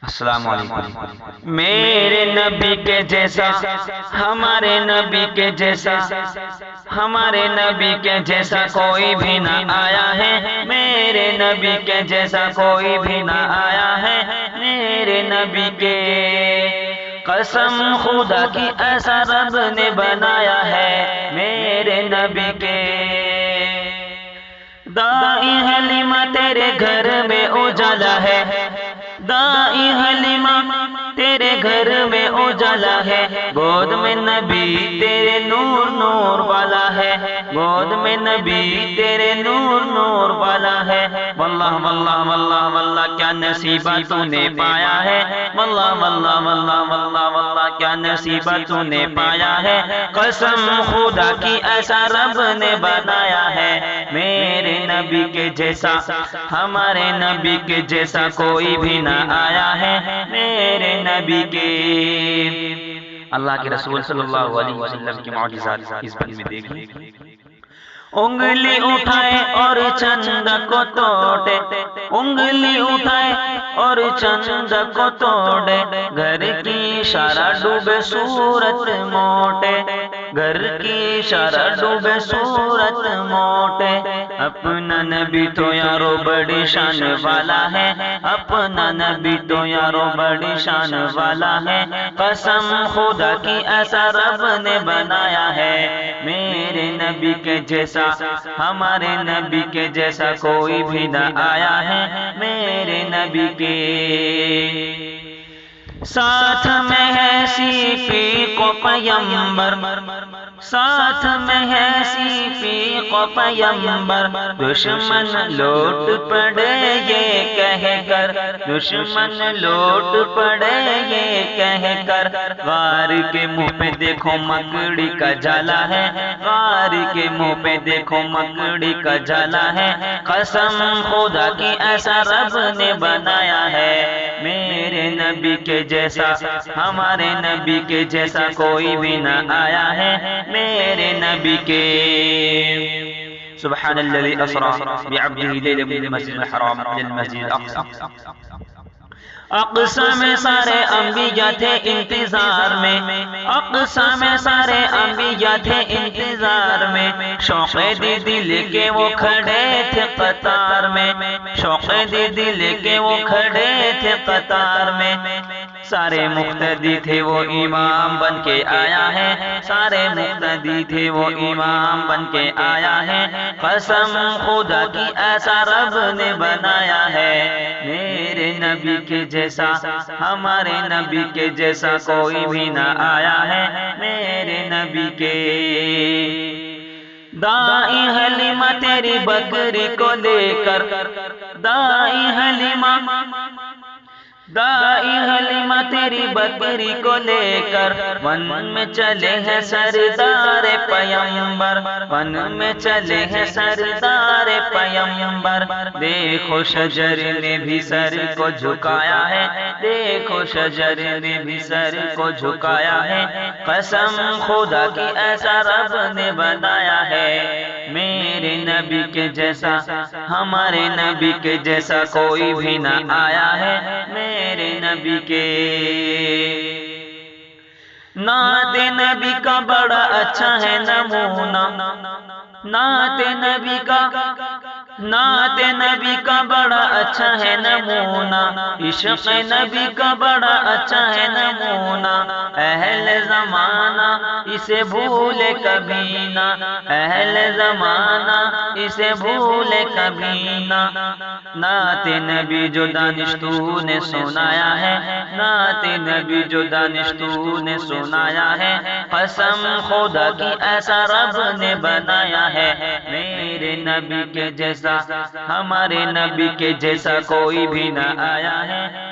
السلام علیکم۔ میرے نبی کے جیسا، ہمارے نبی کے جیسا، ہمارے نبی کے جیسا کوئی بھی نہ آیا ہے۔ میرے نبی کے جیسا کوئی بھی نہ آیا ہے۔ میرے نبی کے قسم خدا کی ایسا رب نے بنایا ہے۔ میرے نبی کے دائی حلیمہ تیرے گھر میں اجالا ہے، دائی حلیمہ تیرے گھر میں اجالا ہے، گود میں نبی تیرے نور نور والا ہے، گود میں نبی تیرے نور نور والا ہے۔ واللہ واللہ واللہ واللہ کیا نصیبہ تو نے پایا ہے، واللہ واللہ واللہ واللہ واللہ کیا نصیبہ تو نے پایا ہے۔ قسم خدا کی ایسا رب نے بنایا ہے۔ میرے نبی کے جیسا، ہمارے نبی کے جیسا کوئی بھی نہ آیا ہے۔ میرے نبی کے اللہ کے رسول صلی اللہ علیہ وسلم کے معجزات اس بات میں دیکھیں۔ انگلی اٹھائے اور چند کو توڑے، انگلی اٹھائے اور چند کو توڑے، گھر کی شرح ڈوبے صورت موٹے، گھر کی شرح ڈوبے صورت موٹے۔ اپنا نبی تو یارو بڑی شان والا ہے، اپنا نبی تو یارو بڑی شان والا ہے۔ قسم خدا کی ایسا رب نے بنایا ہے۔ میرے نبی کے جیسا، ہمارے نبی کے جیسا کوئی بھی نہ آیا ہے۔ میرے نبی کے ساتھ میں ہے صدیق و پیغمبر، ساتھ میں ہے صدیق و پیغمبر، دشمن لوٹ پڑے یہ کہہ کر، دشمن لوٹ پڑے یہ کہہ کر، غار کے منہ پہ دیکھو مکڑی کا جالا ہے، غار کے منہ پہ دیکھو مکڑی کا جالا ہے۔ قسم خدا کی ایسا رب نے بنایا ہے۔ میرے نبی کے جیسا، ہمارے نبی کے جیسا کوئی بھی نہ آیا ہے۔ میرے نبی کے سبحان الذي اسرى بعبده ليلا من المسجد الحرام الى المسجد الاقصى۔ اقصی میں سارے انبیاء تھے انتظار میں، اقصی میں سارے انبیاء تھے انتظار میں، شوق دیدی لے کے وہ کھڑے تھے قطار میں، شوق دیدی لے کے وہ کھڑے تھے قطار میں۔ سارے مقتدی تھے وہ امام بن کے آیا ہے، سارے مقتدی تھے وہ امام بن کے آیا ہے۔ قسم خدا کی ایسا رب نے بنایا ہے۔ میرے نبی کے جیسا، ہمارے نبی کے جیسا کوئی بھی نہ آیا ہے۔ میرے نبی کے دائی حلیمہ تیری بکری کو لے کر، دائی حلیمہ، دائی حلیمہ تیری بکری کو لے کر، ون میں چلے ہیں سردار پیغمبر، ون میں چلے ہیں سردار پیغمبر۔ دیکھو شجر نے بھی سر کو جھکایا ہے، دیکھو شجر نے بھی سر کو جھکایا ہے۔ قسم خدا کی ایسا رب نے بنایا ہے۔ میرے نبی کے جیسا، ہمارے نبی کے جیسا کوئی بھی نہ آیا ہے۔ میرے نبی کے نعت نبی کا بڑا اچھا ہے نمونہ، نعت نبی کا، نعت نبی کا بڑا اچھا ہے نمونہ، عشق نبی کا بڑا اچھا ہے نمونہ۔ اہل زمانہ اسے بھولے کبھی نہ، اہل زمانہ اسے بھولے کبھی نہ۔ نعت نبی جو دانشتو نے سنایا ہے، نعت نبی جو دانشتو نے سنایا ہے، قسم خدا کی ایسا رب نے بنایا ہے۔ میرے نبی کے جیسا، ہمارے نبی کے جیسا کوئی بھی نہ آیا ہے۔